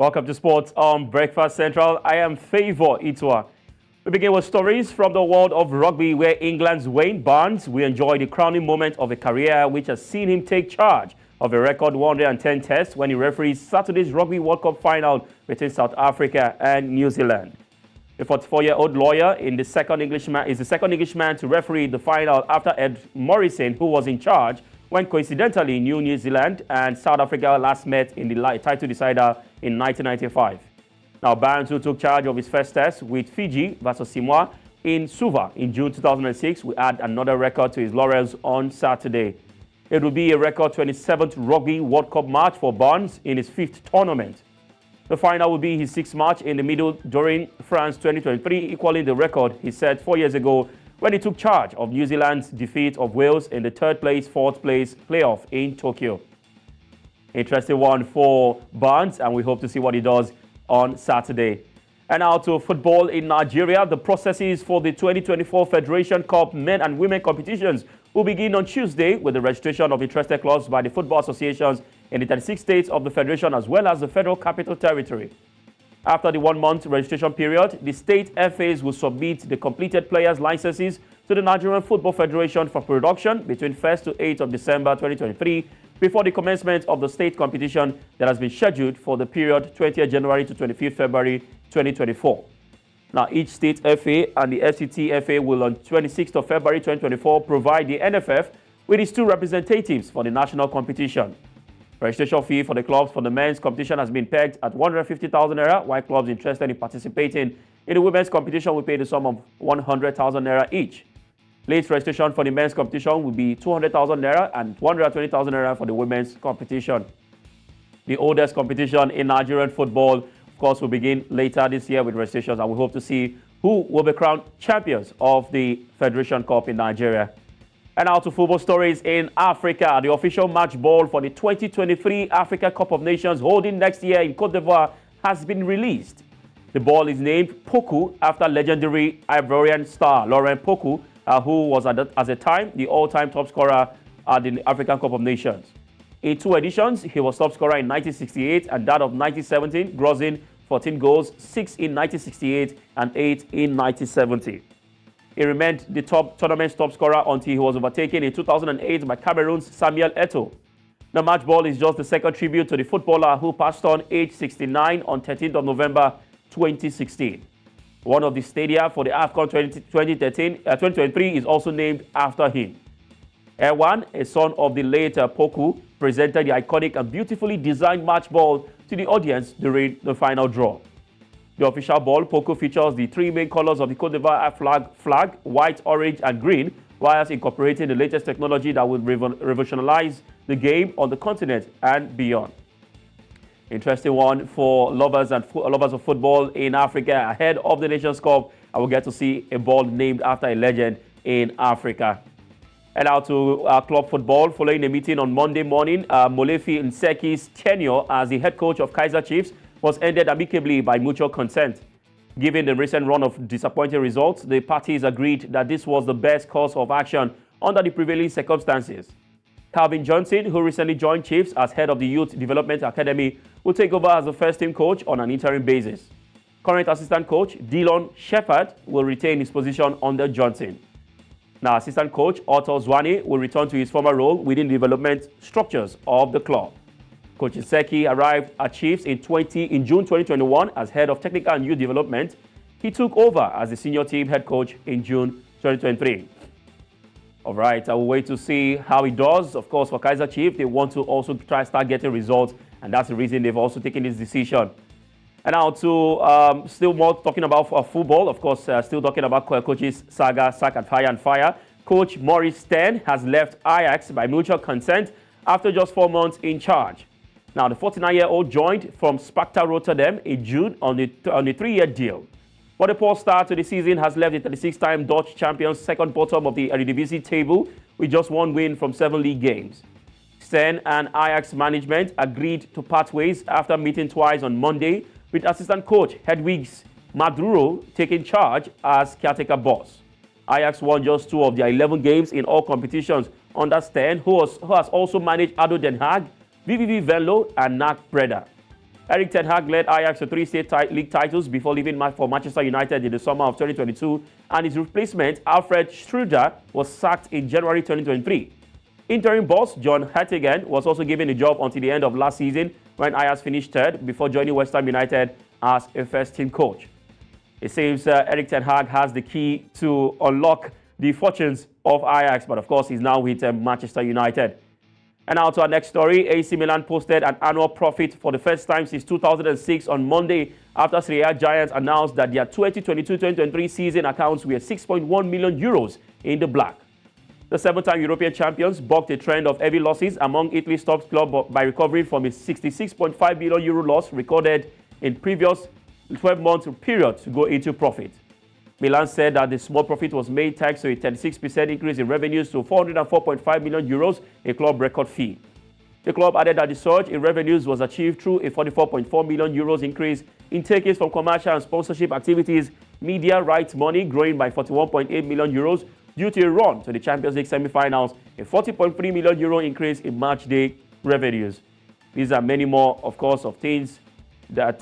Welcome to Sports on Breakfast Central. I am Favour Itua. We begin with stories from the world of rugby, where England's Wayne Barnes will enjoy the crowning moment of a career which has seen him take charge of a record 110 tests when he referees Saturday's Rugby World Cup final between South Africa and New Zealand. The 44-year-old lawyer is the second Englishman to referee the final after Ed Morrison, who was in charge when coincidentally New Zealand and South Africa last met in the title decider in 1995. Now, Barnes, who took charge of his first test with Fiji versus Samoa in Suva in June 2006, will add another record to his laurels on Saturday. It will be a record 27th Rugby World Cup match for Barnes in his 5th tournament. The final will be his 6th match in the middle during France 2023, equaling the record he set 4 years ago when he took charge of New Zealand's defeat of Wales in the 3rd place, 4th place playoff in Tokyo. Interesting one for Barnes, and we hope to see what he does on Saturday. And now to football in Nigeria. The processes for the 2024 Federation Cup men and women competitions will begin on Tuesday with the registration of interested clubs by the football associations in the 36 states of the Federation as well as the Federal Capital Territory. After the 1-month registration period, the state FAs will submit the completed players' licenses to the Nigerian Football Federation for production between 1st to 8th of December 2023 before the commencement of the state competition that has been scheduled for the period 20th January to 25th February 2024. Now, each state FA and the FCT FA will on 26th of February 2024 provide the NFF with its 2 representatives for the national competition. Registration fee for the clubs for the men's competition has been pegged at 150,000 naira, while clubs interested in participating in the women's competition will pay the sum of 100,000 naira each. Late registration for the men's competition will be 200,000 naira and 120,000 naira for the women's competition. The oldest competition in Nigerian football, of course, will begin later this year with registrations, and we hope to see who will be crowned champions of the Federation Cup in Nigeria. And now to football stories in Africa. The official match ball for the 2023 Africa Cup of Nations holding next year in Cote d'Ivoire has been released. The ball is named Poku after legendary Ivorian star Laurent Poku, who was at the time the all-time top scorer at the African Cup of Nations. In 2 editions, he was top scorer in 1968 and that of 1970, grossing 14 goals, 6 in 1968 and 8 in 1970. He remained the tournament's top scorer until he was overtaken in 2008 by Cameroon's Samuel Eto'o. The match ball is just the second tribute to the footballer who passed on age 69 on 13th of November 2016. One of the stadia for the AFCON 2023 is also named after him. Erwan, a son of the late Poku, presented the iconic and beautifully designed match ball to the audience during the final draw. The official ball, Poku, features the 3 main colors of the Cote d'Ivoire flag, white, orange, and green, whilst incorporating the latest technology that will revolutionize the game on the continent and beyond. Interesting one for lovers of football in Africa. Ahead of the Nations Cup, I will get to see a ball named after a legend in Africa. And now to club football. Following a meeting on Monday morning, Molefi Ntseki's tenure as the head coach of Kaizer Chiefs was ended amicably by mutual consent. Given the recent run of disappointing results, the parties agreed that this was the best course of action under the prevailing circumstances. Cavin Johnson, who recently joined Chiefs as head of the Youth Development Academy, will take over as the first-team coach on an interim basis. Current assistant coach Dillon Sheppard will retain his position under Johnson. Now, assistant coach Arthur Zwane will return to his former role within the development structures of the club. Coach Ntseki arrived at Chiefs in June 2021 as head of technical and youth development. He took over as the senior team head coach in June 2023. All right, I will wait to see how he does. Of course, for Kaizer Chiefs, they want to also try to start getting results, and that's the reason they've also taken this decision. And now to still more talking about football, of course, still talking about coaches saga, sack and fire. Coach Maurice Stern has left Ajax by mutual consent after just 4 months in charge. Now, the 49-year-old joined from Sparta Rotterdam in June on a 3-year deal. But a poor start to the season has left the 36-time Dutch champions second bottom of the Eredivisie table with just 1 win from 7 league games. Stern and Ajax management agreed to part ways after meeting twice on Monday, with assistant coach Hedwigs Maduro taking charge as caretaker boss. Ajax won just 2 of their 11 games in all competitions under Stern, who has also managed ADO Den Haag, VVV Venlo and NAC Breda. Erik ten Hag led Ajax to 3 state league titles before leaving for Manchester United in the summer of 2022, and his replacement, Alfred Schreuder, was sacked in January 2023. Interim boss John Hartigan was also given a job until the end of last season when Ajax finished third before joining West Ham United as a first-team coach. It seems Erik ten Hag has the key to unlock the fortunes of Ajax, but of course he's now with Manchester United. And now to our next story. AC Milan posted an annual profit for the first time since 2006 on Monday after Serie A giants announced that their 2022-2023 season accounts were 6.1 million euros in the black. The 7-time European champions bucked a trend of heavy losses among Italy's top club by recovering from a 66.5 million euro loss recorded in previous 12-month period to go into profit. Milan said that the small profit was made thanks to a 36% increase in revenues to 404.5 million euros, a club record fee. The club added that the surge in revenues was achieved through a 44.4 million euros increase in takings from commercial and sponsorship activities, media rights money growing by 41.8 million euros due to a run to the Champions League semi-finals, a 40.3 million euro increase in match day revenues. These are many more, of course, of things that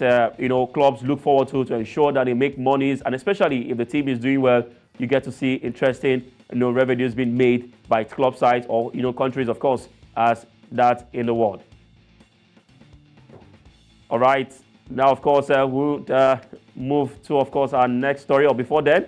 clubs look forward to ensure that they make monies, and especially if the team is doing well, you get to see interesting revenues being made by club sides or countries, of course, as that in the world. All right, now of course we'll move to our next story. Or before then,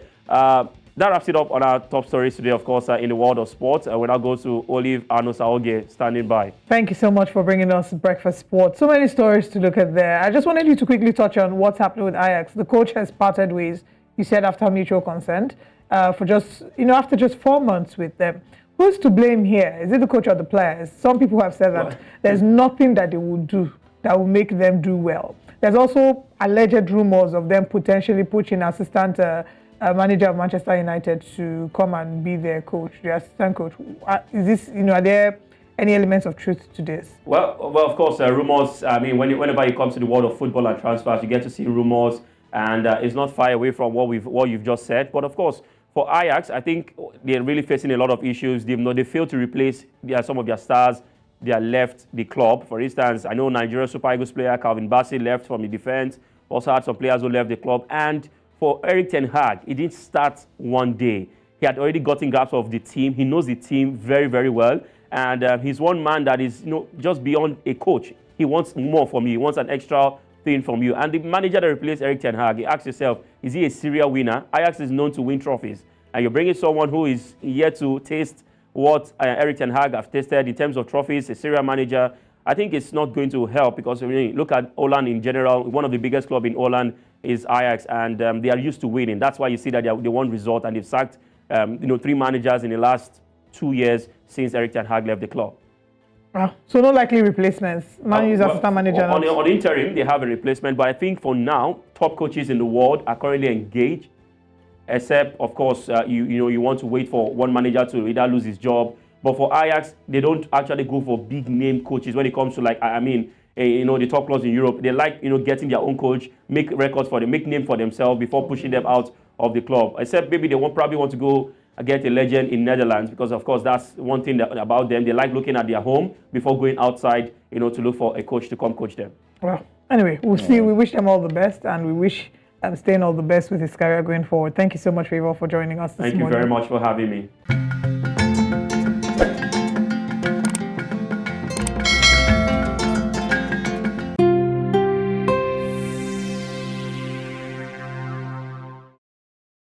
that wraps it up on our top stories today, of course, in the world of sports. We'll now go to Olive and Osarogie standing by. Thank you so much for bringing us Breakfast Sports. So many stories to look at there. I just wanted you to quickly touch on what's happening with Ajax. The coach has parted ways, you said, after mutual consent, for just, after just 4 months with them. Who's to blame here? Is it the coach or the players? Some people have said that there's nothing that they will do that will make them do well. There's also alleged rumors of them potentially pushing assistant manager of Manchester United to come and be their coach, the assistant coach. Is this, are there any elements of truth to this? Well, of course, rumors. I mean, whenever it comes to the world of football and transfers, you get to see rumors, and it's not far away from what you've just said. But of course, for Ajax, I think they're really facing a lot of issues. They failed to replace some of their stars. They have left the club. For instance, I know Nigeria Super Eagles player Calvin Bassey left from the defense. Also had some players who left the club. And for Erik ten Hag, it didn't start one day. He had already gotten grasp of the team. He knows the team very, very well. And he's one man that is just beyond a coach. He wants more from you. He wants an extra thing from you. And the manager that replaced Erik ten Hag, he asks yourself, is he a serial winner? Ajax is known to win trophies. And you're bringing someone who is yet to taste what Erik ten Hag have tasted in terms of trophies, a serial manager. I think it's not going to help because when you look at Holland in general, one of the biggest clubs in Holland is Ajax, and they are used to winning. That's why you see that they won result, and they've sacked 3 managers in the last 2 years since Erik ten Hag left the club. So no likely replacements. Man U's assistant manager. On interim, they have a replacement, but I think for now, top coaches in the world are currently engaged. Except, of course, you want to wait for one manager to either lose his job. But for Ajax, they don't actually go for big name coaches when it comes to the top clubs in Europe. They like getting their own coach, make records for them, make name for themselves before pushing them out of the club. Except maybe they probably want to go get a legend in Netherlands, because of course that's one thing about them. They like looking at their home before going outside, to look for a coach to come coach them. Well, anyway, we'll see. We wish them all the best, and we wish Stain all the best with his career going forward. Thank you so much, Favour, for joining us this morning. Thank you very much for having me.